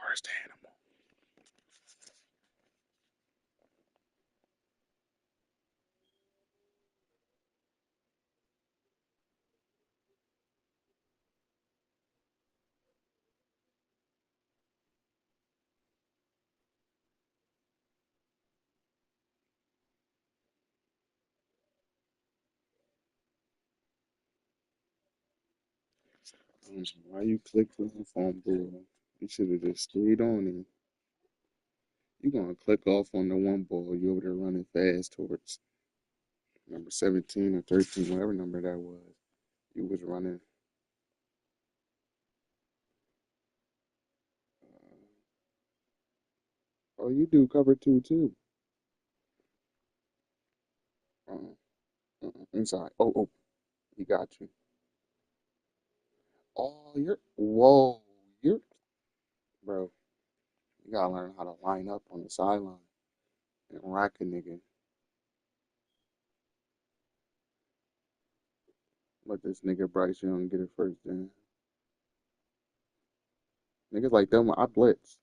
Where's the animal? Why you clicked on the phone, ball? You should have just stayed on it. You gonna click off on the one ball you over there running fast towards number 17 or 13, whatever number that was. You was running. Oh, you do cover two too. Inside. Oh, he got you. Oh, you're, bro. You gotta learn how to line up on the sideline and rack a nigga. Let this nigga Bryce Young get it first then. Niggas like them, I blitz.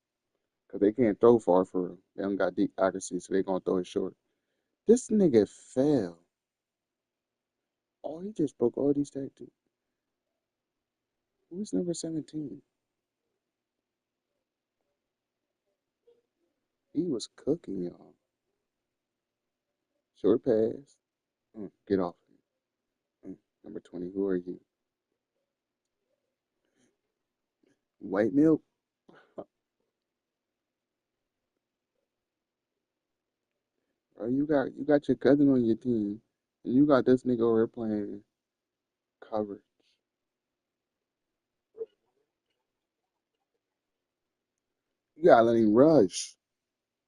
Because they can't throw far for real. They don't got deep accuracy, so they gonna throw it short. This nigga fell. Oh, he just broke all these tattoos. Who's number 17? He was cooking, y'all. Short pass. Get off. Number 20, who are you? White milk? Bro, you got your cousin on your team, and you got this nigga over here playing coverage. You gotta let him rush.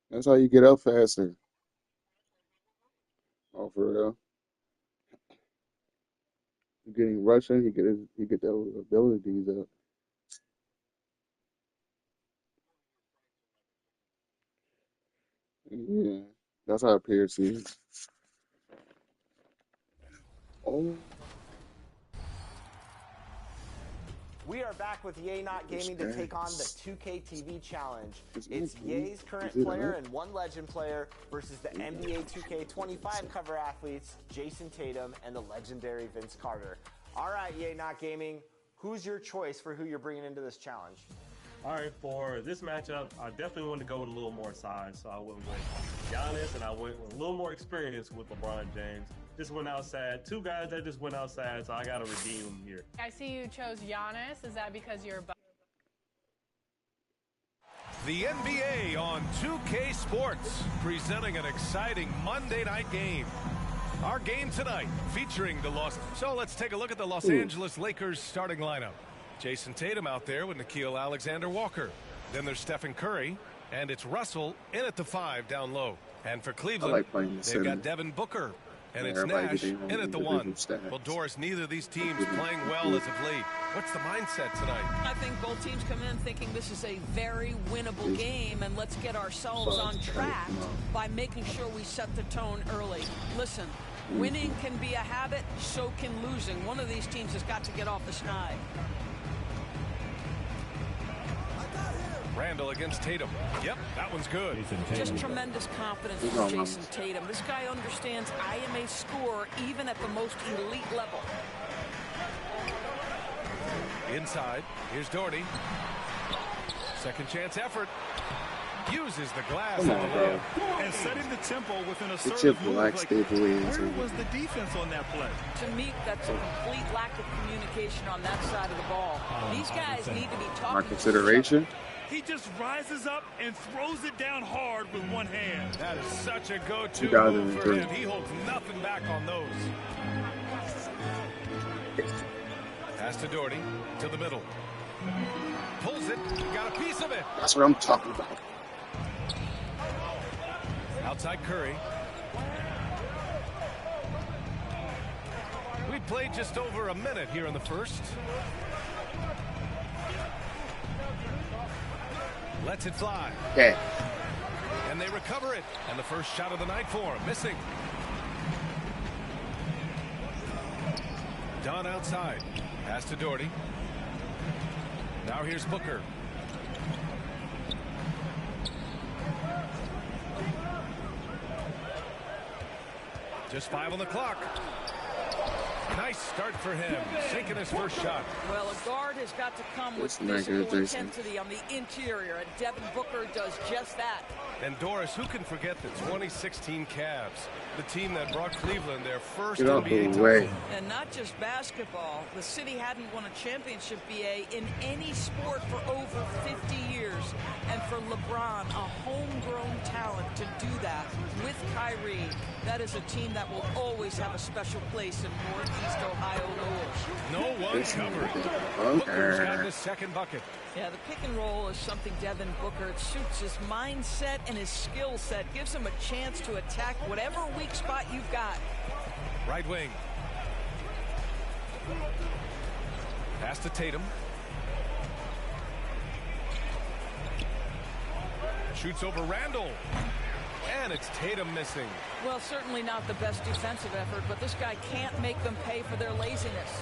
That's how you get up faster. Oh, for real. You getting rushing, he get those abilities up. Yeah, that's how it appears to. Oh, We are back with Yay Not Gaming to take on the 2K TV Challenge. It's Yay's current player and one legend player versus the NBA 2K25 cover athletes, Jason Tatum and the legendary Vince Carter. All right, Yay Not Gaming, who's your choice for who you're bringing into this challenge? All right, for this matchup, I definitely want to go with a little more size. So I went with Giannis, and I went with a little more experience with LeBron James. Just went outside. Two guys that just went outside, so I got to redeem them here. I see you chose Giannis. Is that because you're... The NBA on 2K Sports, presenting an exciting Monday night game. Our game tonight featuring the So let's take a look at the Los Angeles Lakers starting lineup. Jason Tatum out there with Nickeil Alexander-Walker. Then there's Stephen Curry, and it's Russell in at the 5 down low. And for Cleveland, they've got Devin Booker, and it's Nash in at the 1. Well, Doris, neither of these teams playing well as of late. What's the mindset tonight? I think both teams come in thinking this is a very winnable game, and let's get ourselves on track by making sure we set the tone early. Listen, winning can be a habit, so can losing. One of these teams has got to get off the schneid. Randall against Tatum. Yep, that one's good. Just tremendous confidence from Jason Tatum. This guy understands I am a scorer even at the most elite level. Inside, here's Doherty. Second chance effort. Uses the glass on the layup. And setting the tempo with an assertive move like where was the defense on that play? To me, that's a complete lack of communication on that side of the ball. These guys need to be talking. My consideration. He just rises up and throws it down hard with one hand. That is such a go-to move for him. He holds nothing back on those. Pass to Doherty, to the middle. Pulls it, got a piece of it. That's what I'm talking about. Outside Curry. We played just over a minute here in the first. Lets it fly. Okay. And they recover it. And the first shot of the night for him. Missing. Don outside. Pass to Doherty. Now here's Booker. Just 5 on the clock. Nice start for him, sinking his first shot. Well, a guard has got to come with physical intensity on the interior, and Devin Booker does just that. And Doris, who can forget the 2016 Cavs, the team that brought Cleveland their first NBA title? And not just basketball. The city hadn't won a championship, BA, in any sport for over 50 years. And for LeBron, a homegrown talent, to do that with Kyrie, that is a team that will always have a special place in Northeast Ohio Lowell. No one covered. Booker's got the second bucket. Yeah, the pick and roll is something Devin Booker, it suits his mindset and his skill set, gives him a chance to attack whatever weak spot you've got. Right wing. Pass to Tatum. Shoots over Randall. And it's Tatum missing. Well, certainly not the best defensive effort, but this guy can't make them pay for their laziness.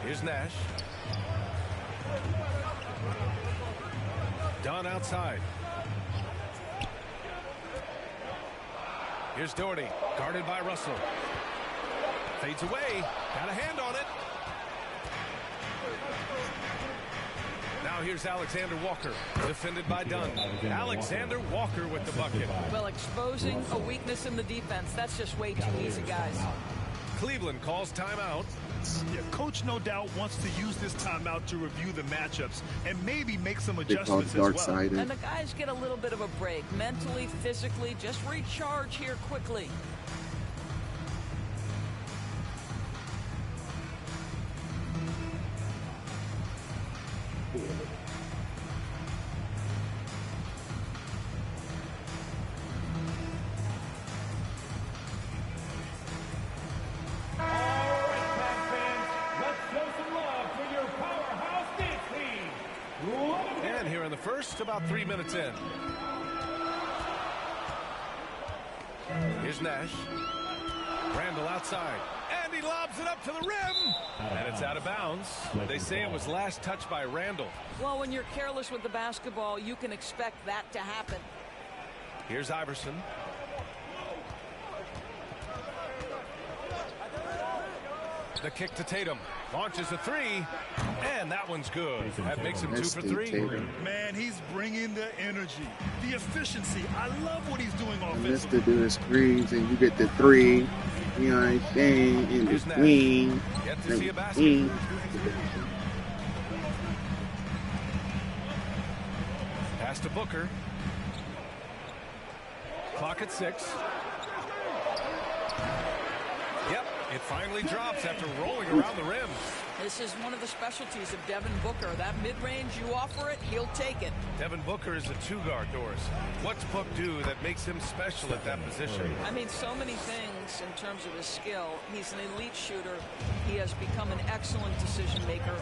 Here's Nash. Dunn outside. Here's Doherty, guarded by Russell. Fades away, got a hand on it. Now here's Alexander Walker, defended by Dunn. Alexander Walker with the bucket. Well, exposing a weakness in the defense, that's just way too easy, guys. Cleveland calls timeout. Yeah, coach no doubt wants to use this timeout to review the matchups and maybe make some adjustments as well. And the guys get a little bit of a break, mentally, physically, just recharge here quickly. First, about 3 minutes in. Here's Nash. Randall outside. And he lobs it up to the rim. And it's out of bounds. They say it was last touched by Randall. Well, when you're careless with the basketball, you can expect that to happen. Here's Iverson. The kick to Tatum. Launches a three. And that one's good. That makes him 2 for 3. Man, he's bringing the energy, the efficiency. I love what he's doing offensively. Let's do the screens and you get the 3. You know what I'm saying? In between. Get to see a basket. Pass to Booker. Clock at 6. Yep, it finally drops after rolling around the rim. This is one of the specialties of Devin Booker. That mid-range, you offer it, he'll take it. Devin Booker is a 2-guard, Doris. What's Book do that makes him special at that position? I mean, so many things in terms of his skill. He's an elite shooter. He has become an excellent decision maker.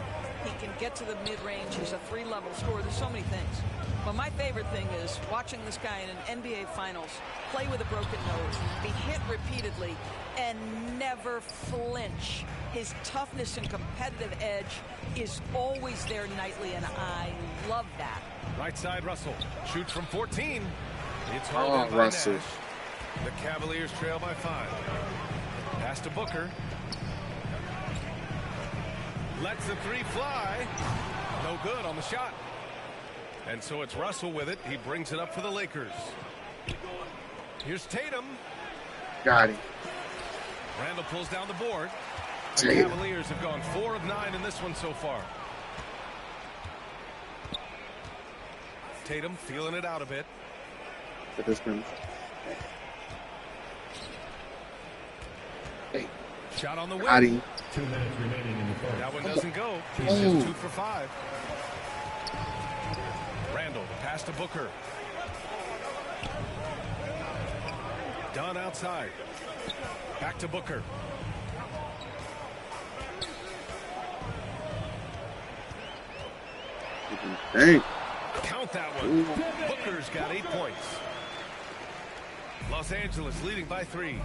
He can get to the mid-range. He's a 3-level scorer. There's so many things. But my favorite thing is watching this guy in an NBA Finals play with a broken nose, be hit repeatedly, and never flinch. His toughness and competitive edge is always there nightly, and I love that. Right side, Russell. Shoots from 14. It's held by Russell. Nash. The Cavaliers trail by 5. Pass to Booker. Lets the 3 fly. No good on the shot. And so it's Russell with it. He brings it up for the Lakers. Here's Tatum. Got it. Randall pulls down the board. The Cavaliers have gone 4 of 9 in this one so far. Tatum feeling it out a bit. Hey. Shot on the wing. 2 minutes remaining in the fourth. That one doesn't go. He's just 2 for 5. Randall, pass to Booker. Dunn outside. Back to Booker. Dang. Count that one. Booker's got 8 points. Los Angeles leading by 3.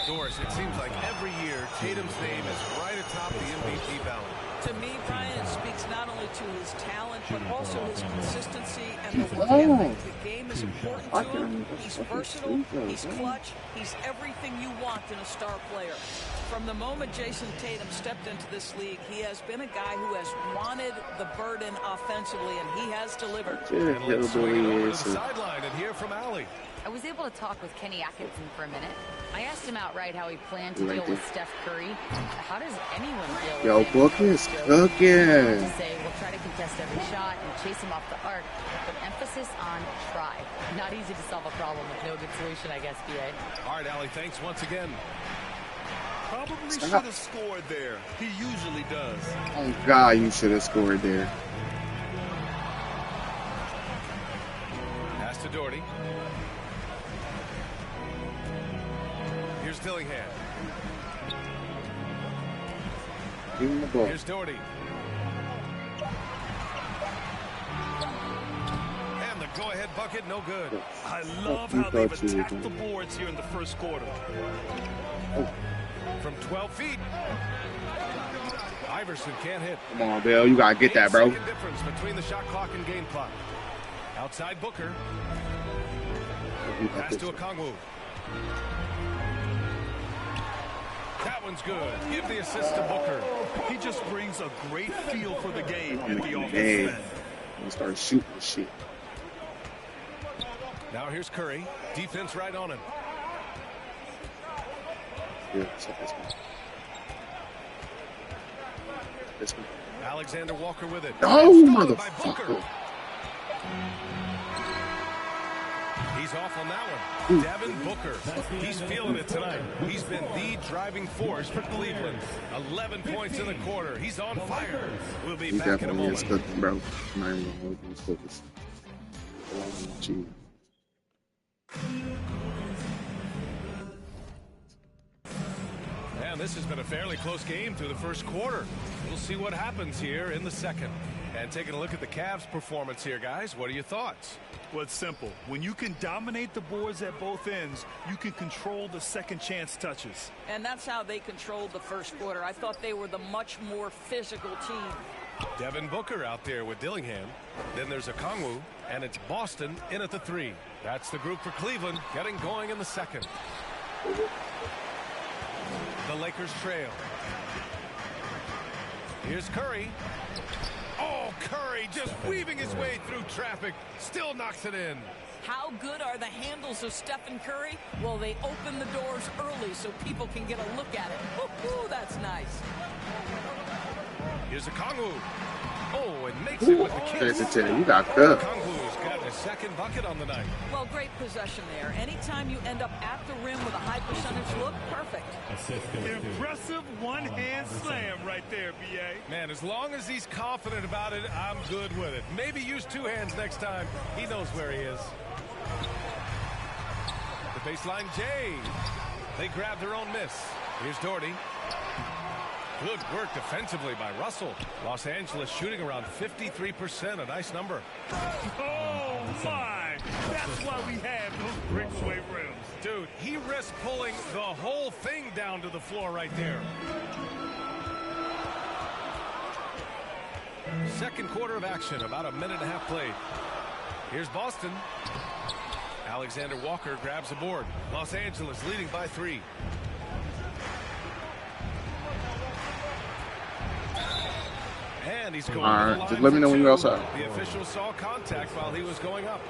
Doris, it seems like every year Tatum's name is right atop the MVP ballot. To me, Brian, it speaks not only to his talent, but also his consistency and the work ethic. The game is important to him. He's versatile, he's clutch, he's everything you want in a star player. From the moment Jason Tatum stepped into this league, he has been a guy who has wanted the burden offensively, and he has delivered. And let's swing it over to the sideline and hear from Allie. I was able to talk with Kenny Atkinson for a minute. I asked him outright how he planned to deal with Steph Curry. How does anyone deal with Yo, Book is cooking. To say we'll try to contest every shot and chase him off the arc, but emphasis on try. Not easy to solve a problem with no good solution, I guess, BA. All right, Allie, thanks once again. Probably should have scored there. He usually does. Oh, God, you should have scored there. Pass to Doherty. Here's Dillingham. Give him the ball. Here's Doherty. And the go-ahead bucket, no good. I love how they've attacked the boards here in the first quarter. From 12 feet. Iverson can't hit. Come on, Bill. You got to get that, bro. Second difference between the shot clock and game clock. Outside Booker. Pass to Okongwu. That one's good. Give the assist to Booker. He just brings a great feel for the game at the offensive end. He started shooting shit. Now here's Curry. Defense right on him. Yeah, check this one. This one. Alexander Walker with it. Oh, motherfucker. He's off on that one. Devin Booker. He's feeling it tonight. He's been the driving force for Cleveland. 11 points in the quarter. He's on fire. We'll be back in a moment. Cooking, bro. I'm not even going to focus. And this has been a fairly close game through the first quarter. We'll see what happens here in the second. And taking a look at the Cavs' performance here, guys, what are your thoughts? Well, it's simple. When you can dominate the boards at both ends, you can control the second chance touches. And that's how they controlled the first quarter. I thought they were the much more physical team. Devin Booker out there with Dillingham. Then there's Okongwu, and it's Boston in at the 3. That's the group for Cleveland getting going in the second. The Lakers trail. Here's Curry. Oh, Curry just weaving his way through traffic. Still knocks it in. How good are the handles of Stephen Curry? Well, they open the doors early so people can get a look at it. Ooh, that's nice. Here's Okongwu. Oh, and makes it with the kiss. You got cooked. Okongwu's got a second bucket on the night. Well, great possession there. Anytime you end up at the rim with a high percentage look, perfect. Impressive one-hand slam right there, B.A. Man, as long as he's confident about it, I'm good with it. Maybe use 2 hands next time. He knows where he is. The baseline Jay. They grab their own miss. Here's Doherty. Good work defensively by Russell. Los Angeles shooting around 53%, a nice number. Oh, my! That's why we have those breakaway rims. Dude, he risks pulling the whole thing down to the floor right there. Second quarter of action, about a minute and a half played. Here's Boston. Alexander Walker grabs the board. Los Angeles leading by 3. And he's going all right, just let me know when you're outside. The official saw contact while he was going up.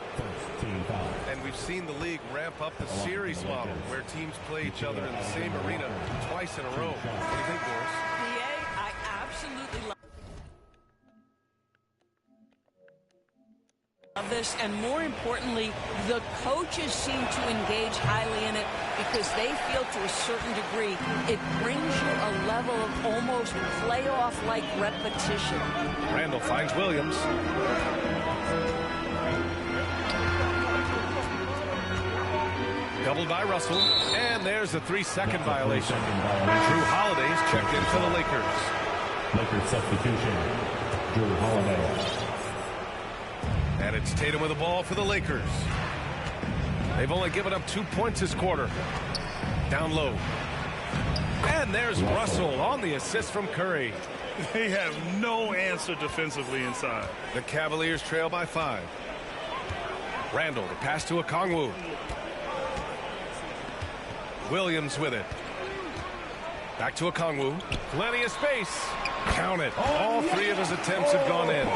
And we've seen the league ramp up the series model where teams play each other in the same arena twice in a row. What do you think, Boris? I absolutely love this, and more importantly, the coaches seem to engage highly in it because they feel to a certain degree it brings you a level of almost playoff-like repetition. Randall finds Williams. Doubled by Russell, and there's a 3-second violation. Drew Holiday's checked in for the Lakers. Lakers substitution, Drew Holiday. And it's Tatum with the ball for the Lakers. They've only given up 2 points this quarter. Down low. And there's Russell on the assist from Curry. They have no answer defensively inside. The Cavaliers trail by 5. Randall, the pass to Okongwu. Williams with it. Back to Okongwu. Plenty of space. Count it. All 3 of his attempts have gone in.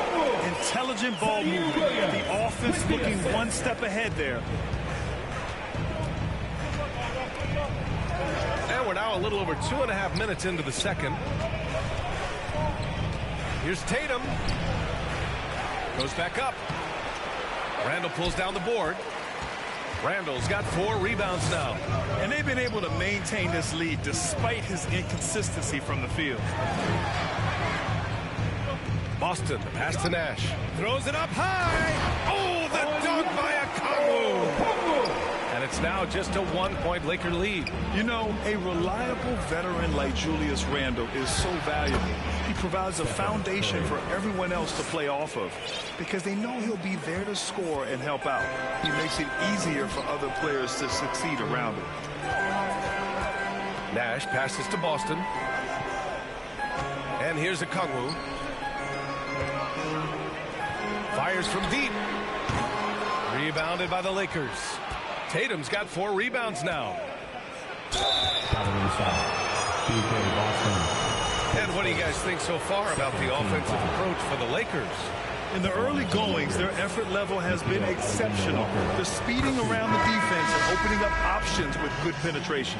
Intelligent ball movement. The offense looking one step ahead there. And we're now a little over 2.5 minutes into the second. Here's Tatum. Goes back up. Randall pulls down the board. Randall's got 4 rebounds now. And they've been able to maintain this lead despite his inconsistency from the field. Boston, the pass to Nash. Throws it up high. Oh, the dunk by Okongwu. And it's now just a 1-point Laker lead. You know, a reliable veteran like Julius Randle is so valuable. He provides a foundation for everyone else to play off of because they know he'll be there to score and help out. He makes it easier for other players to succeed around him. Nash passes to Boston. And here's Okongwu. Fires from deep. Rebounded by the Lakers. Tatum's got 4 rebounds now. And what do you guys think so far about the offensive approach for the Lakers? In the early goings, their effort level has been exceptional. They're speeding around the defense and opening up options with good penetration.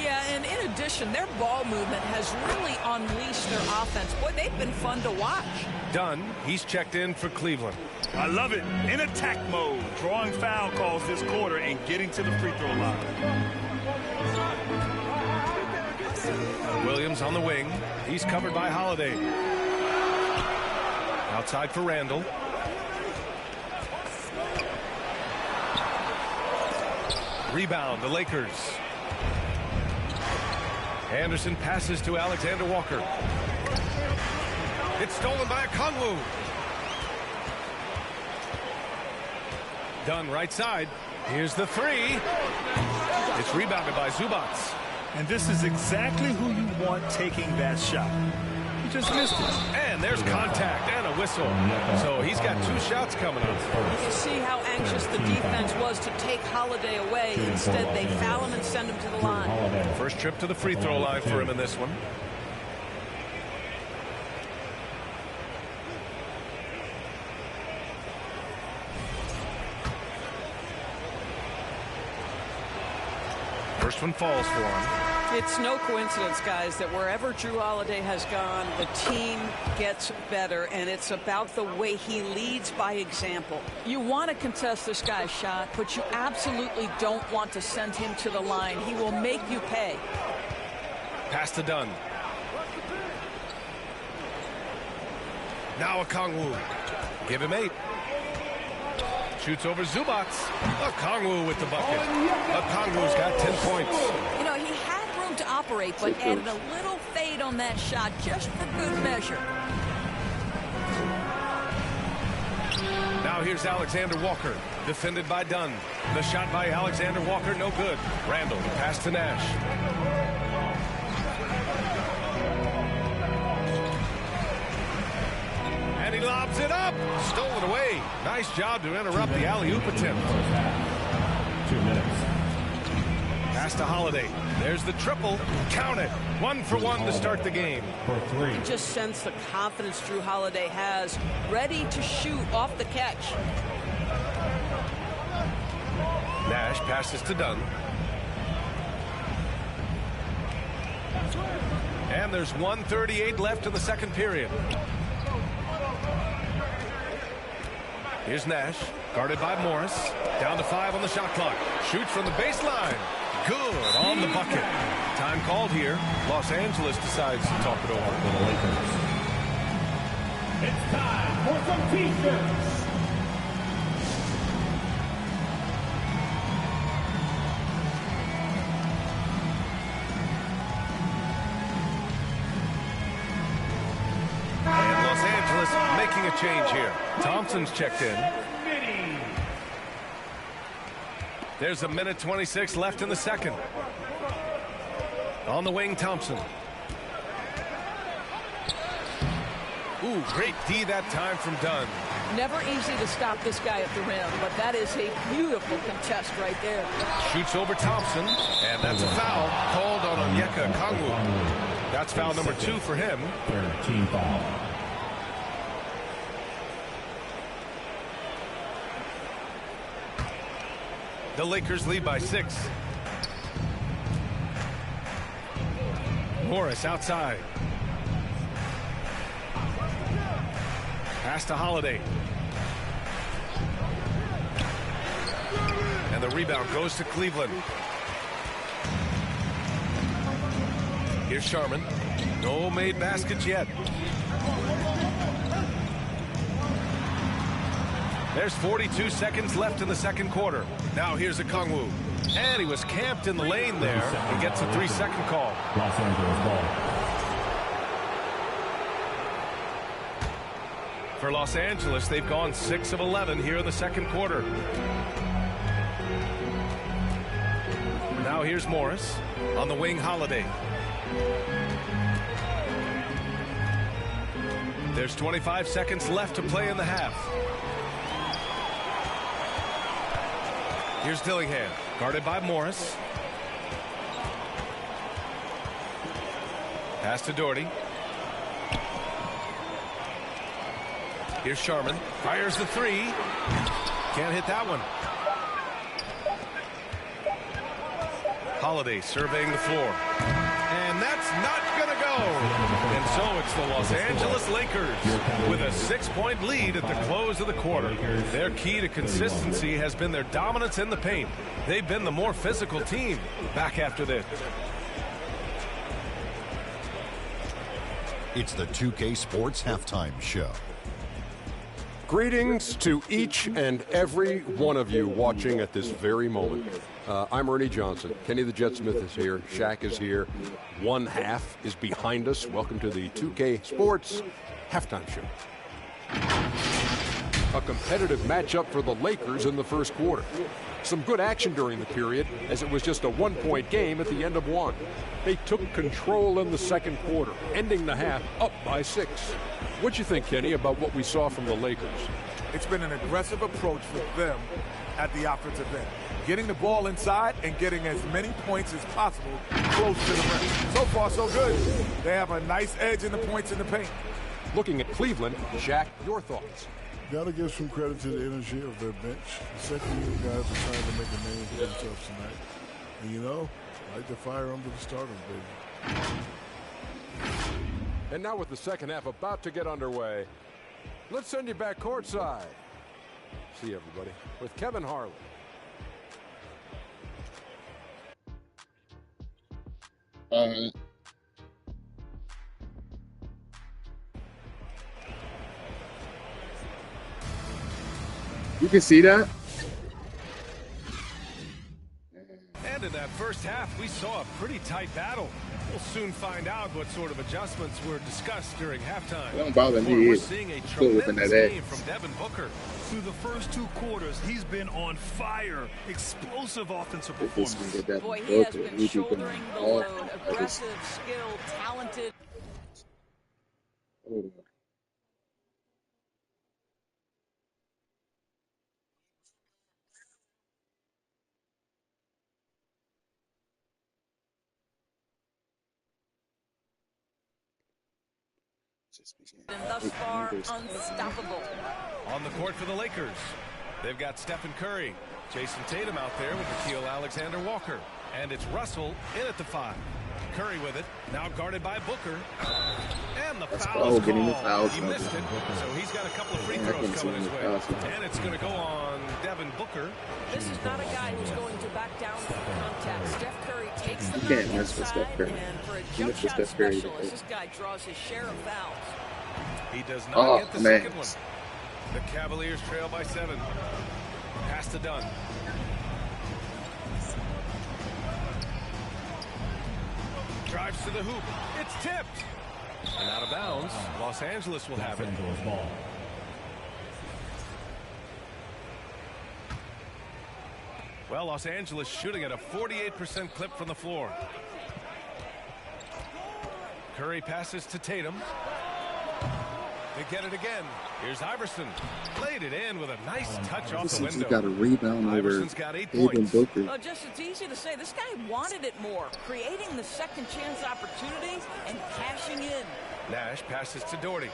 Yeah, and in addition, their ball movement has really unleashed their offense. Boy, they've been fun to watch. Dunn, he's checked in for Cleveland. I love it. In attack mode, drawing foul calls this quarter and getting to the free throw line. Williams on the wing. He's covered by Holiday. Outside for Randall. Rebound, the Lakers. Anderson passes to Alexander Walker. It's stolen by Okongwu. Dunn right side. Here's the 3. It's rebounded by Zubats. And this is exactly who you want taking that shot. He just missed it. And there's contact and a whistle. So he's got 2 shots coming up. You see how anxious the defense was to take Holiday away. Instead, they foul him and send him to the line. First trip to the free throw line for him in this one. First one falls for him. It's no coincidence, guys, that wherever Drew Holiday has gone, the team gets better, and it's about the way he leads by example. You want to contest this guy's shot, but you absolutely don't want to send him to the line. He will make you pay. Pass to Dunn. Now Okongwu. Give him 8. Shoots over Zubats. Okongwu with the bucket. Okongwu's got 10 points. You know, he had room to operate, but added a little fade on that shot just for good measure. Now here's Alexander Walker, defended by Dunn. The shot by Alexander Walker, no good. Randall, pass to Nash. And he lobs it up. Stolen away. Nice job to interrupt the alley-oop attempt. 2 minutes. Pass to Holiday. There's the triple. Count it. 1 for 1 to start the game. For 3. You just sense the confidence Drew Holiday has, ready to shoot off the catch. Nash passes to Dunn. And there's 1:38 left in the second period. Here's Nash, guarded by Morris. Down to 5 on the shot clock. Shoots from the baseline. Good on the bucket. Time called here. Los Angeles decides to talk it over for the Lakers. It's time for some T-shirts. And Los Angeles making a change here. Thompson's checked in. There's 1:26 left in the second. On the wing, Thompson. Ooh, great D that time from Dunn. Never easy to stop this guy at the rim, but that is a beautiful contest right there. Shoots over Thompson, and that's a foul called on Onyeka Okongwu. That's foul number 2 for him. Team foul. The Lakers lead by 6. Morris outside. Pass to Holiday. And the rebound goes to Cleveland. Here's Sharman. No made baskets yet. There's 42 seconds left in the second quarter. Now here's Okongwu. And he was camped in the lane there. He gets a 3-second call. Los Angeles ball. For Los Angeles, they've gone 6 of 11 here in the second quarter. Now here's Morris. On the wing, Holiday. There's 25 seconds left to play in the half. Here's Dillingham, guarded by Morris. Pass to Doherty. Here's Sharman. Fires the 3. Can't hit that one. Holiday surveying the floor. And that's not going to go. And so it's the Los Angeles Lakers with a 6-point lead at the close of the quarter. Their key to consistency has been their dominance in the paint. They've been the more physical team. Back after this. It's the 2K Sports Halftime Show. Greetings to each and every one of you watching at this very moment. I'm Ernie Johnson. Kenny the Jet Smith is here. Shaq is here. One half is behind us. Welcome to the 2K Sports Halftime Show. A competitive matchup for the Lakers in the first quarter. Some good action during the period, as it was just a 1-point game at the end of 1. They took control in the second quarter, ending the half up by 6. What'd you think, Kenny, about what we saw from the Lakers? It's been an aggressive approach for them at the offensive end. Getting the ball inside and getting as many points as possible close to the rim. So far, so good. They have a nice edge in the points in the paint. Looking at Cleveland, Shaq, your thoughts? Got to give some credit to the energy of their bench. The second unit guys are trying to make a name for themselves tonight. And you know, I like to fire them to the starters, baby. And now with the second half about to get underway, let's send you back courtside. See everybody with Kevin Harlan. You can see that. And in that first half, we saw a pretty tight battle. We'll soon find out what sort of adjustments were discussed during halftime. It don't bother me. We're seeing a tremendous game from Devin Booker. Through the first 2 quarters, he's been on fire. Explosive offensive performance. Boy, he has been shouldering the load. Aggressive, skilled, talented. And thus far, unstoppable. On the court for the Lakers, they've got Stephen Curry, Jason Tatum out there with Nickeil Alexander-Walker. And it's Russell in at the 5. Curry with it, now guarded by Booker. And the foul is called. He missed it, so he's got a couple of free throws coming his way. And it's going to go on Devin Booker. This is not a guy who's going to back down from contact. Steph Curry takes the You can't mess with Steph Curry. and for a jump shot specialist, this guy draws his share of fouls. He does not get the second one. The Cavaliers trail by 7. Pass to Dunn. Drives to the hoop. It's tipped. And out of bounds. Los Angeles will have it. Ball. Well, Los Angeles shooting at a 48% clip from the floor. Curry passes to Tatum. They get it again. Here's Iverson. Laid it in with a nice touch off the window. Got a rebound Iverson's over got 8 Devin points. Booker. Well, just it's easy to say this guy wanted it more, creating the second chance opportunities and cashing in. Nash passes to Doherty.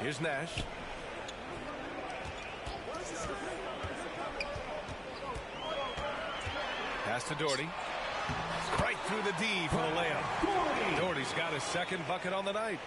Here's Nash. Pass to Doherty. Right through the D for the layup. Doherty's got his second bucket on the night.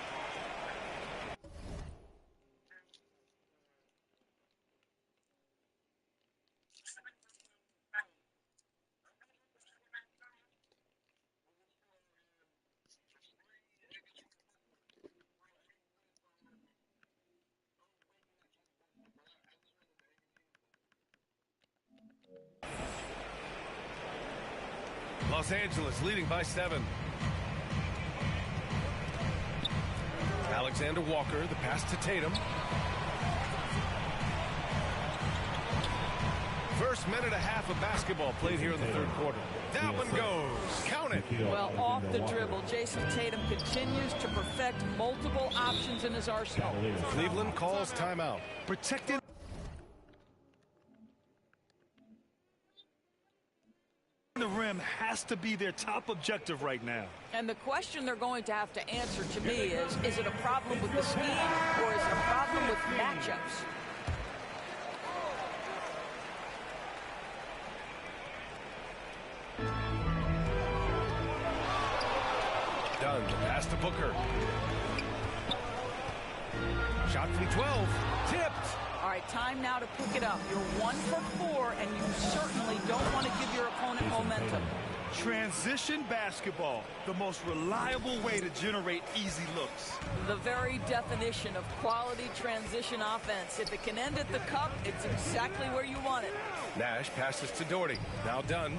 Los Angeles leading by 7. Alexander Walker, the pass to Tatum. First minute and a half of basketball played here in the third quarter. That one goes. Count it. Well, off the dribble, Jason Tatum continues to perfect multiple options in his arsenal. Cleveland calls timeout. Protecting the rim has to be their top objective right now. And the question they're going to have to answer to me is it a problem with the scheme or is it a problem with matchups? Dunn, pass to Booker. Shot from 12. Tipped. All right, time now to pick it up. You're 1 for 4, and you certainly don't want to give your opponent momentum. Transition basketball, the most reliable way to generate easy looks. The very definition of quality transition offense. If it can end at the cup, it's exactly where you want it. Nash passes to Doherty. Now Dunn.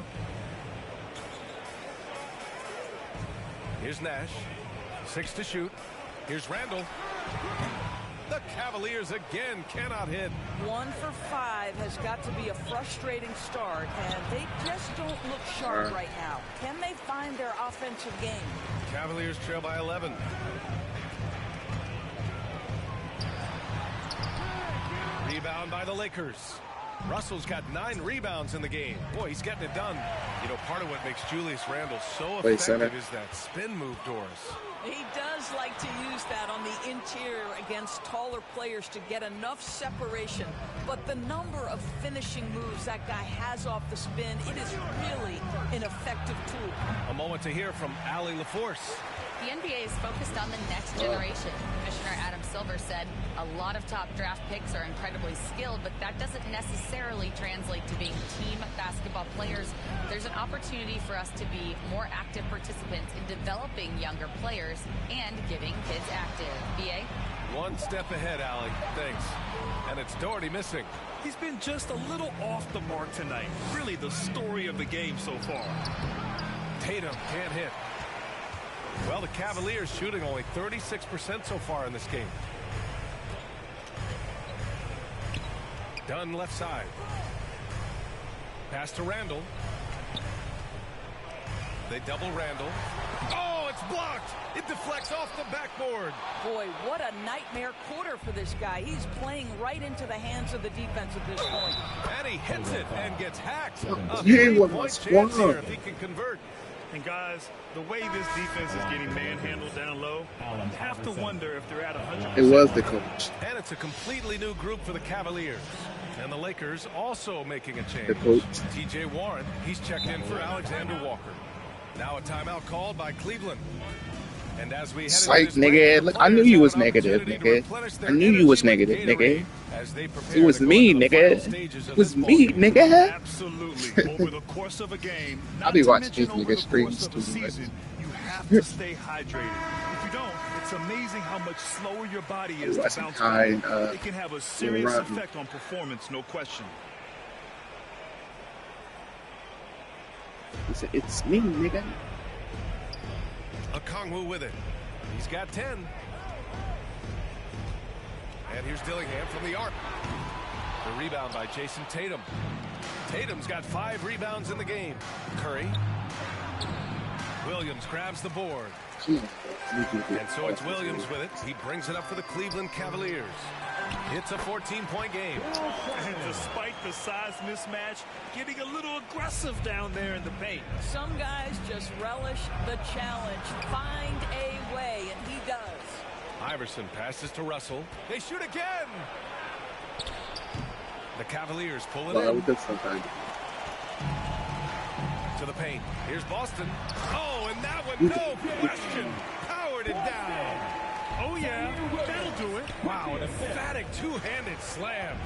Here's Nash. 6 to shoot. Here's Randall. The Cavaliers again cannot hit. 1 for 5 has got to be a frustrating start, and they just don't look sharp right now. Can they find their offensive game? Cavaliers trail by 11. Rebound by the Lakers. Russell's got 9 rebounds in the game. Boy, he's getting it done. You know, part of what makes Julius Randle so effective is that spin move, Doris. He does like to use that on the interior against taller players to get enough separation. But the number of finishing moves that guy has off the spin, it is really an effective tool. A moment to hear from Allie LaForce. The NBA is focused on the next generation. Commissioner Adam Silver said a lot of top draft picks are incredibly skilled, but that doesn't necessarily translate to being team basketball players. There's an opportunity for us to be more active participants in developing younger players and getting kids active. BA? One step ahead, Allie. Thanks. And it's Doherty missing. He's been just a little off the mark tonight. Really the story of the game so far. Tatum can't hit. Well, the Cavaliers shooting only 36% so far in this game. Dunn left side. Pass to Randall. They double Randall. Oh, it's blocked. It deflects off the backboard. Boy, what a nightmare quarter for this guy. He's playing right into the hands of the defense at this point. And he hits it and gets hacked. A Yeah, what 3-point was chance wrong? here if he can convert. And guys, the way this defense is getting manhandled down low, I have to wonder if they're at 100%. It was the coach. And it's a completely new group for the Cavaliers. And the Lakers also making a change. The coach. TJ Warren, he's checked in for Alexander Walker. Now a timeout called by Cleveland. And as we head Psych, into this break, nigga. the Look, I knew players you have was an negative, opportunity to nigga. replenish their I knew you was energy with negative, Gatorade nigga. as they prepare It was to go me, into the final nigga. stages of It was this me, ballgame. nigga. Absolutely. Over the course of a game, I'll not be to watching mention these over niggas the streams course of too the much. season, you have to stay hydrated. If you don't, it's amazing how much slower your body is to Watching bounce Kai, back. It can have a serious Rotten. effect on performance, no question. He said, "It's me, nigga." Okongwu with it. He's got 10. And here's Dillingham from the arc. The rebound by Jason Tatum. Tatum's got 5 rebounds in the game. Curry. Williams grabs the board. And so it's Williams with it. He brings it up for the Cleveland Cavaliers. It's a 14-point game. And despite the size mismatch, getting a little aggressive down there in the paint. Some guys just relish the challenge. Find a way, and he does. Iverson passes to Russell. They shoot again. The Cavaliers pull it in. To the paint. Here's Boston. Oh, and that one, no question. Powered it down. Oh, yeah, that'll do it. Wow, an emphatic two-handed slam.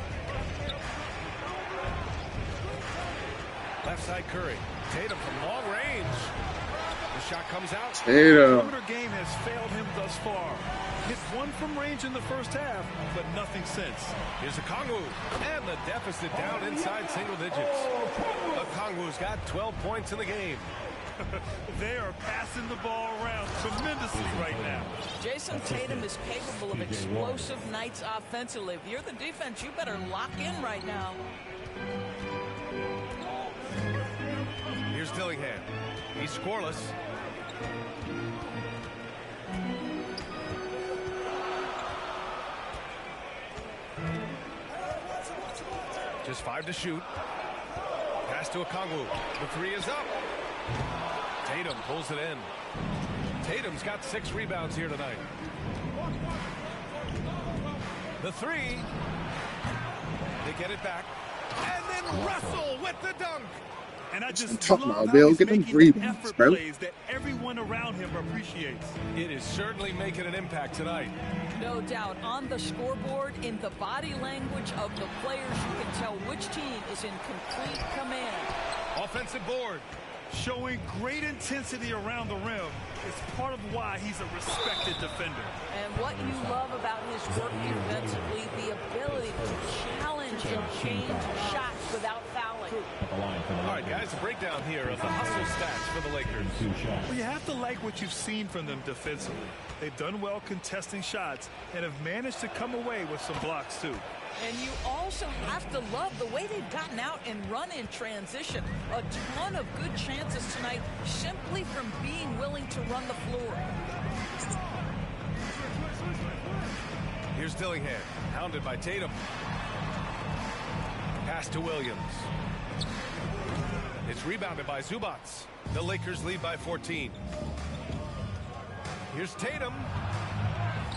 Left side Curry. Tatum from long range. The shot comes out. The perimeter game has failed him thus far. Hit one from range in the first half, but nothing since. Here's Okongwu, and the deficit down inside single digits. Okongwu's got 12 points in the game. They are passing the ball around tremendously right now. Jason Tatum is capable of explosive nights offensively. If you're the defense, you better lock in right now. Here's Dillingham. He's scoreless. Just 5 to shoot. Pass to Okongwu. The three is up. Tatum pulls it in. Tatum's got 6 rebounds here tonight. The three. They get it back. And then Russell with the dunk. And I just talking love about how Bill he's getting making rebounds, effort bro. plays that everyone around him appreciates. It is certainly making an impact tonight. No doubt. On the scoreboard, in the body language of the players, you can tell which team is in complete command. Offensive board. Showing great intensity around the rim is part of why he's a respected defender. And what you love about his work defensively, the ability to challenge and change shots without fouling. All right, guys, a breakdown here of the hustle stats for the Lakers. Well, you have to like what you've seen from them defensively. They've done well contesting shots and have managed to come away with some blocks, too. And you also have to love the way they've gotten out and run in transition. A ton of good chances tonight simply from being willing to run the floor. Here's Dillingham, hounded by Tatum. Pass to Williams. It's rebounded by Zubats. The Lakers lead by 14. Here's Tatum.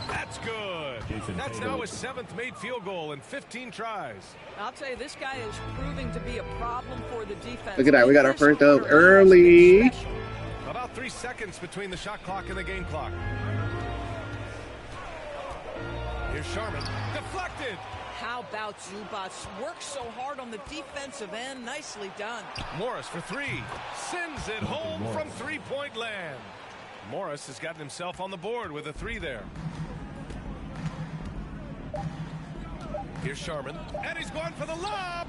That's good. That's now his 7th made field goal in 15 tries. I'll tell you, this guy is proving to be a problem for the defense. Look at that. We got our first up early. About 3 seconds between the shot clock and the game clock. Here's Sharman. Deflected. How about Zubats? Works so hard on the defensive end. Nicely done. Morris for 3. Sends it home from three-point land. Morris has gotten himself on the board with a 3 there. Here's Sharman, and he's going for the lob.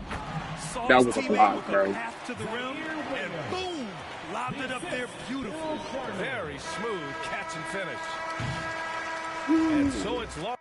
That was a block, bro. Half to the rim, and boom, lobbed it up there, beautiful. Very smooth catch and finish. And so it's lost.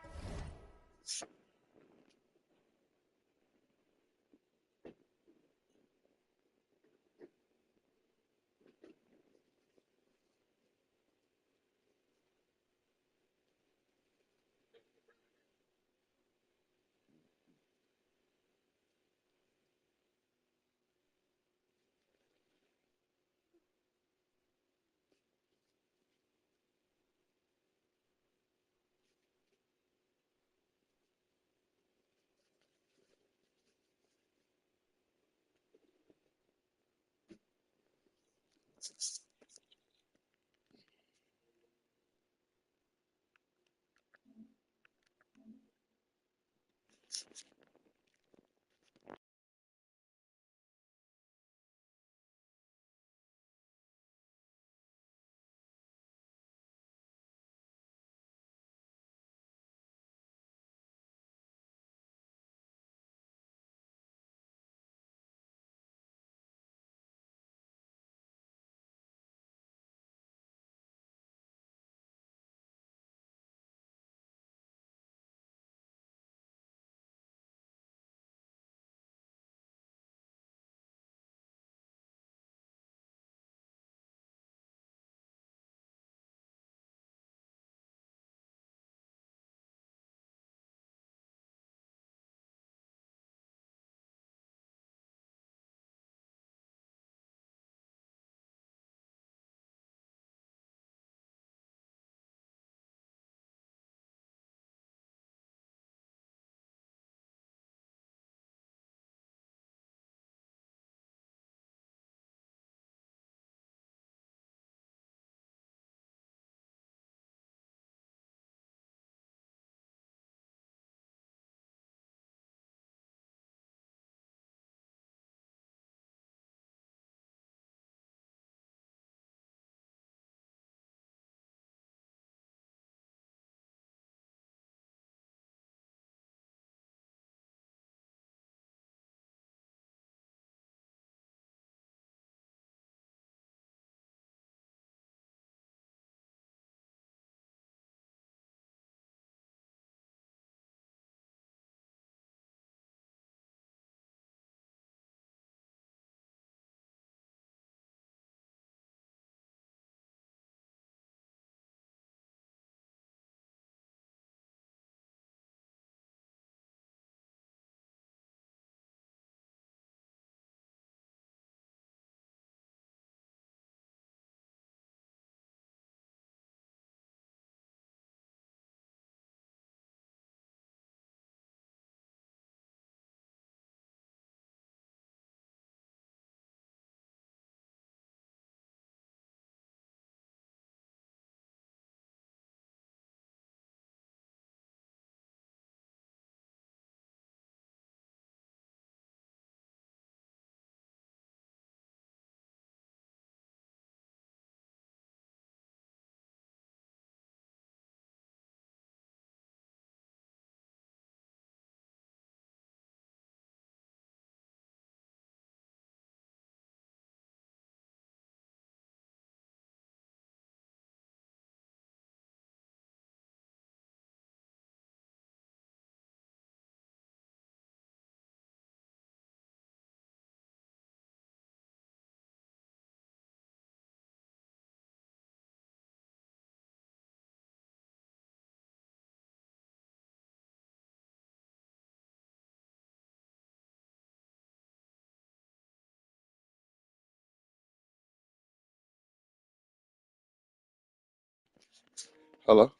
Hello?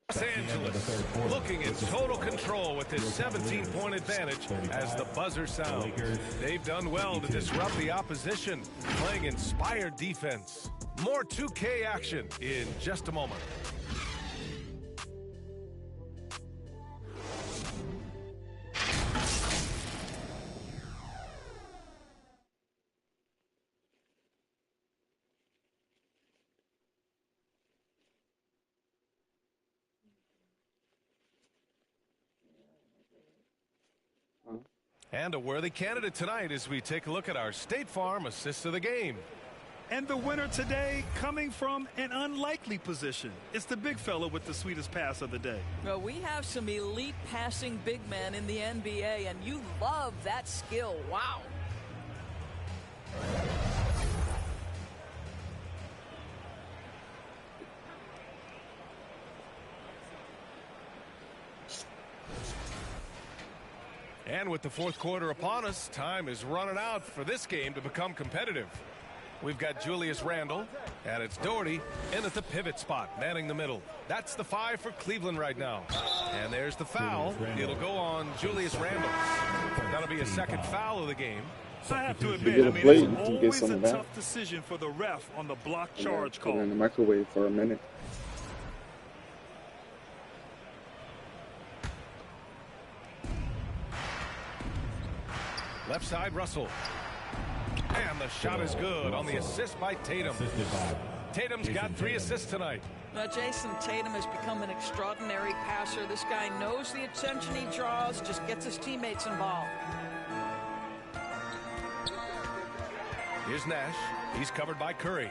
Los Angeles looking at total control with this 17-point advantage as the buzzer sounds. They've done well to disrupt the opposition, playing inspired defense. More 2K action in just a moment. And a worthy candidate tonight as we take a look at our State Farm assist of the game. And the winner today coming from an unlikely position. It's the big fella with the sweetest pass of the day. Well, we have some elite passing big men in the NBA, and you love that skill. Wow. And with the fourth quarter upon us, time is running out for this game to become competitive. We've got Julius Randle, and it's Doherty in at the pivot spot, manning the middle. That's the 5 for Cleveland right now. And there's the foul. It'll go on Julius Randle. That'll be a second foul of the game. So I have to admit, I mean, it's always a tough decision for the ref on the block charge call. Put it in the microwave for a minute. Left side, Russell. And the shot is good on the assist by Tatum. Tatum's got 3 assists tonight. Now, Jason Tatum has become an extraordinary passer. This guy knows the attention he draws, just gets his teammates involved. Here's Nash. He's covered by Curry.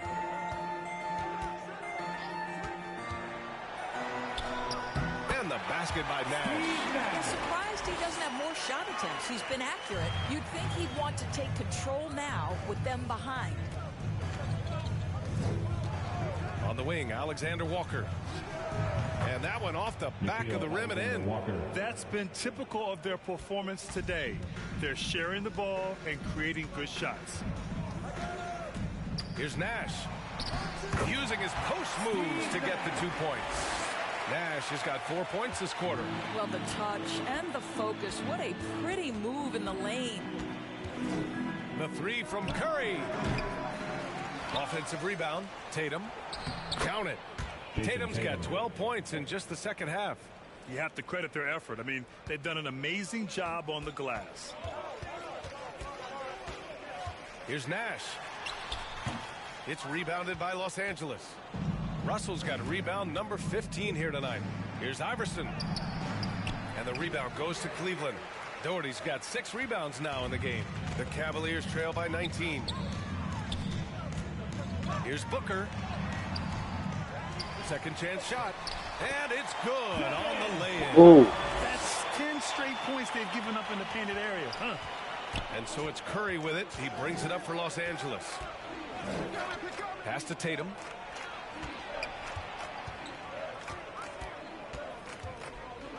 And the basket by Nash. I'm surprised he doesn't have more shot attempts. He's been accurate. You'd think he'd want to take control now with them behind. On the wing, Alexander Walker. And that one off the back of the rim and in. That's been typical of their performance today. They're sharing the ball and creating good shots. Here's Nash. Using his post moves to get the 2 points. Nash has got 4 points this quarter. Well, the touch and the focus. What a pretty move in the lane. The 3 from Curry. Offensive rebound. Tatum. Count it. Tatum's got 12 points in just the second half. You have to credit their effort. I mean, they've done an amazing job on the glass. Here's Nash. It's rebounded by Los Angeles. Russell's got rebound number 15 here tonight. Here's Iverson. And the rebound goes to Cleveland. Doherty's got 6 rebounds now in the game. The Cavaliers trail by 19. Here's Booker. Second chance shot. And it's good on the lay-in. Oh. That's 10 straight points they've given up in the painted area. Huh? And so it's Curry with it. He brings it up for Los Angeles. Pass to Tatum.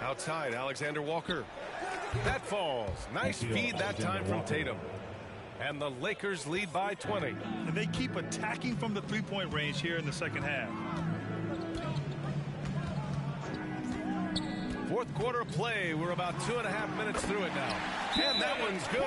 Outside, Alexander Walker. That falls. Nice feed that time from Tatum. And the Lakers lead by 20. And they keep attacking from the three-point range here in the second half. Fourth quarter play. We're about 2.5 minutes through it now. And that one's good.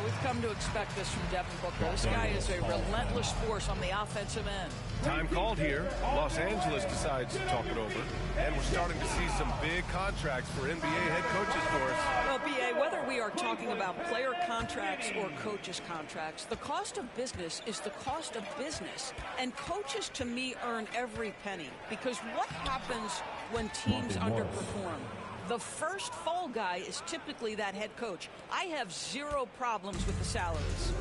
We've come to expect this from Devin Booker. This guy is a relentless force on the offensive end. Time called here. Los Angeles decides to talk it over. And we're starting to see some big contracts for NBA head coaches for us. Well, B.A., whether we are talking about player contracts or coaches' contracts, the cost of business is the cost of business. And coaches, to me, earn every penny. Because what happens when teams underperform? The first fall guy is typically that head coach. I have 0 problems with the salaries.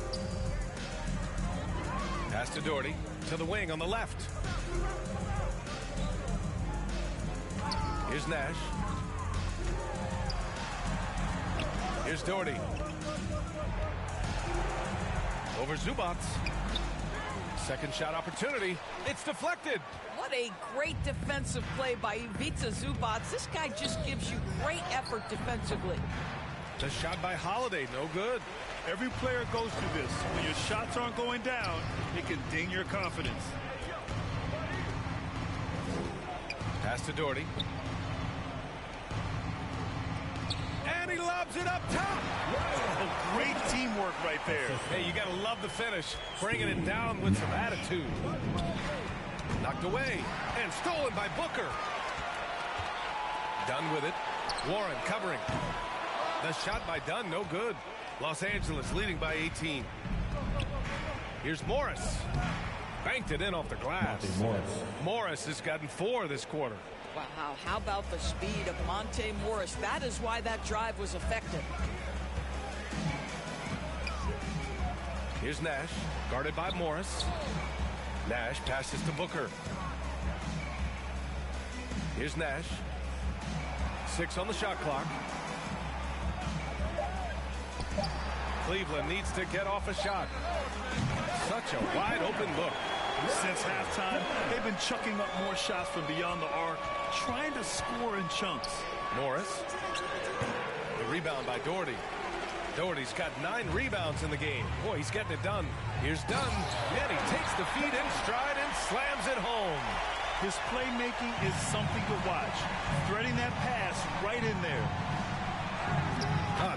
Pass to Doherty. To the wing on the left. Here's Nash. Here's Doherty. Over Zubats. Second shot opportunity. It's deflected. What a great defensive play by Ivica Zubac. This guy just gives you great effort defensively. The shot by Holiday, no good. Every player goes through this. When your shots aren't going down, it can ding your confidence. Pass to Doherty. And he lobs it up top. Oh, great teamwork right there. Hey, you got to love the finish. Bringing it down with some attitude. Knocked away and stolen by Booker. Dunn with it. Warren covering. The shot by Dunn, no good. Los Angeles leading by 18. Here's Morris. Banked it in off the glass. Morris has gotten 4 this quarter. Wow, how about the speed of Monte Morris? That is why that drive was effective. Here's Nash, guarded by Morris. Nash passes to Booker. Here's Nash. 6 on the shot clock. Cleveland needs to get off a shot. Such a wide open look. Since halftime, they've been chucking up more shots from beyond the arc, trying to score in chunks. Morris. The rebound by Doherty. Doherty's got 9 rebounds in the game. Boy, he's getting it done. Here's Dunn. And he takes the feed in stride and slams it home. His playmaking is something to watch. Threading that pass right in there.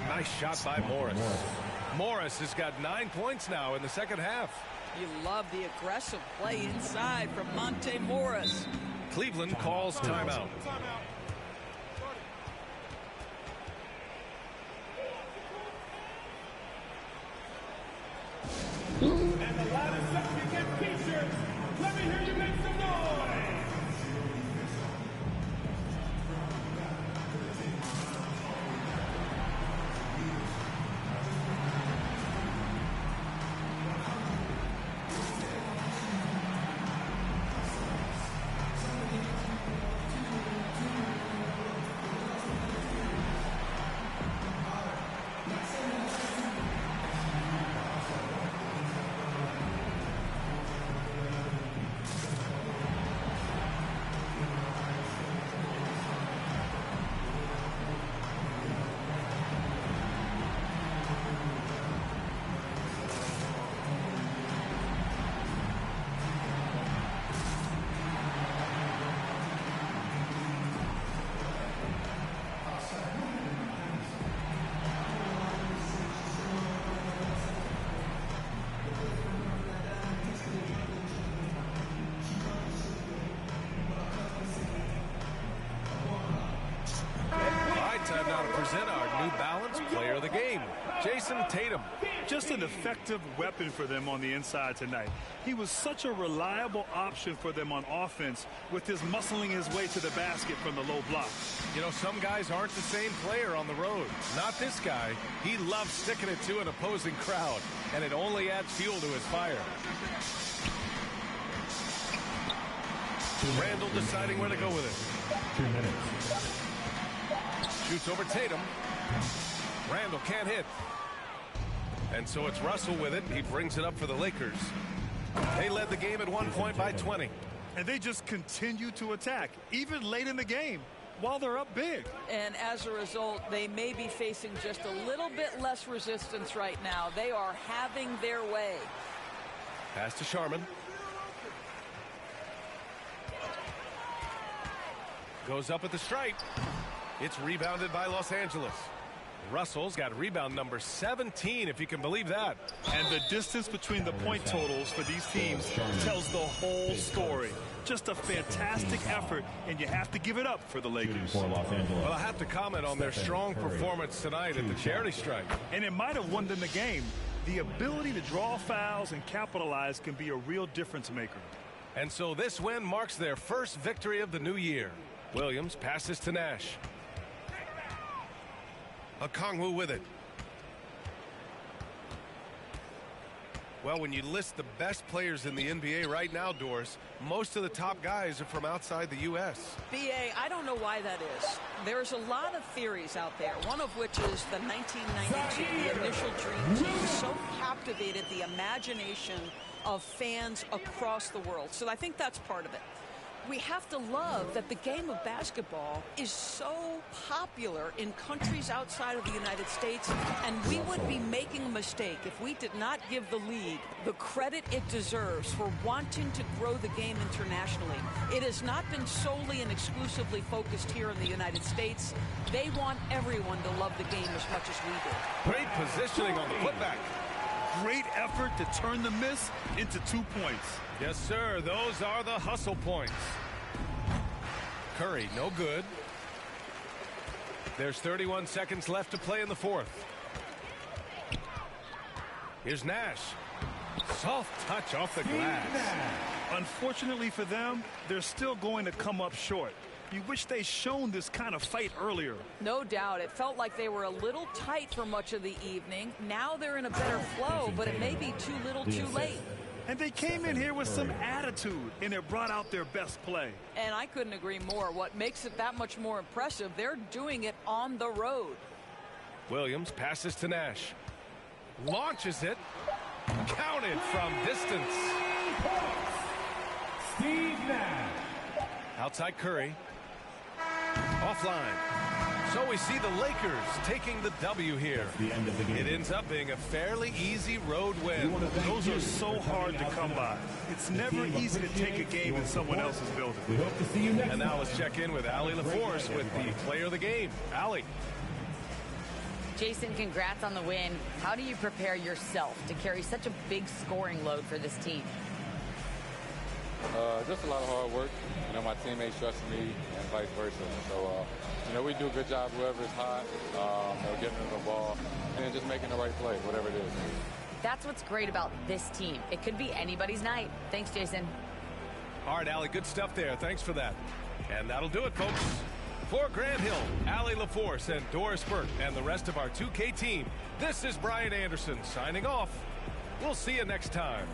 Nice shot by Morris. Morris has got 9 points now in the second half. You love the aggressive play inside from Monte Morris. Cleveland calls timeout. And the loudest section gets t-shirts. Let me hear you make some noise. Time now to present our New Balance Player of the Game, Jason Tatum. Just an effective weapon for them on the inside tonight. He was such a reliable option for them on offense with his muscling his way to the basket from the low block. You know, some guys aren't the same player on the road. Not this guy. He loves sticking it to an opposing crowd, and it only adds fuel to his fire. Randall deciding where to go with it. 2 minutes. Shoots over Tatum. Randall can't hit. And so it's Russell with it. He brings it up for the Lakers. They led the game at 1 point by 20. And they just continue to attack, even late in the game, while they're up big. And as a result, they may be facing just a little bit less resistance right now. They are having their way. Pass to Sharman. Goes up at the stripe. It's rebounded by Los Angeles. Russell's got rebound number 17, if you can believe that. And the distance between the point totals for these teams tells the whole story. Just a fantastic effort, and you have to give it up for the Lakers. Well, I have to comment on their strong performance tonight at the charity strike. And it might have won them the game. The ability to draw fouls and capitalize can be a real difference maker. And so this win marks their first victory of the new year. Williams passes to Nash. Okongwu with it. Well, when you list the best players in the NBA right now, Doris, most of the top guys are from outside the U.S. B.A., I don't know why that is. There's a lot of theories out there, one of which is the 1992, the initial Dream Team, so captivated the imagination of fans across the world. So I think that's part of it. We have to love that the game of basketball is so popular in countries outside of the United States, and we would be making a mistake if we did not give the league the credit it deserves for wanting to grow the game internationally. It has not been solely and exclusively focused here in the United States. They want everyone to love the game as much as we do. Great positioning on the putback. Great effort to turn the miss into 2 points. Yes, sir. Those are the hustle points. Curry, no good. There's 31 seconds left to play in the fourth. Here's Nash. Soft touch off the glass. Unfortunately for them, they're still going to come up short. You wish they'd shown this kind of fight earlier. No doubt. It felt like they were a little tight for much of the evening. Now they're in a better flow, but it may be too little too late. And they came in here with some attitude, and it brought out their best play. And I couldn't agree more. What makes it that much more impressive, they're doing it on the road. Williams passes to Nash. Launches it. Counted from distance. Steve Nash. Outside Curry. Offline. So we see the Lakers taking the W here. The end of the game. It ends up being a fairly easy road win. Those are so hard to come by. It's never easy to take a game in someone else's building. We hope to see you next And now let's check in with Allie LaForce with the player of the game. Allie. Jason, congrats on the win. How do you prepare yourself to carry such a big scoring load for this team? Just a lot of hard work. You know, my teammates trust me and vice versa. So, you know, we do a good job, whoever's hot, getting them the ball, and just making the right play, whatever it is. That's what's great about this team. It could be anybody's night. Thanks, Jason. All right, Allie, good stuff there. Thanks for that. And that'll do it, folks. For Grant Hill, Allie LaForce, and Doris Burke, and the rest of our 2K team, this is Brian Anderson signing off. We'll see you next time.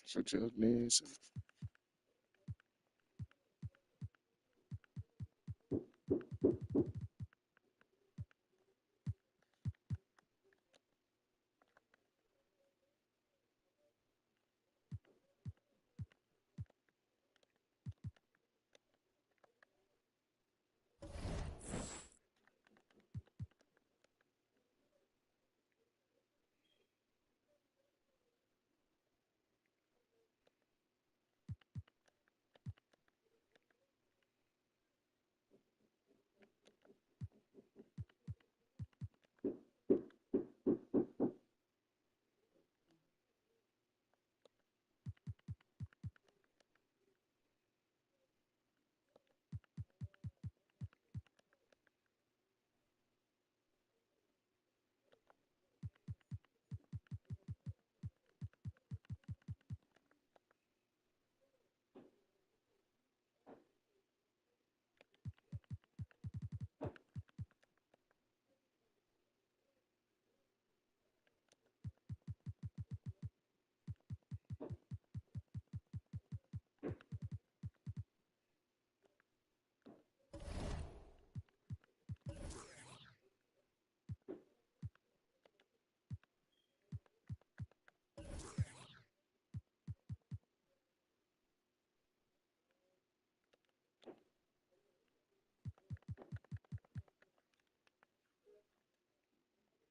Such a mess.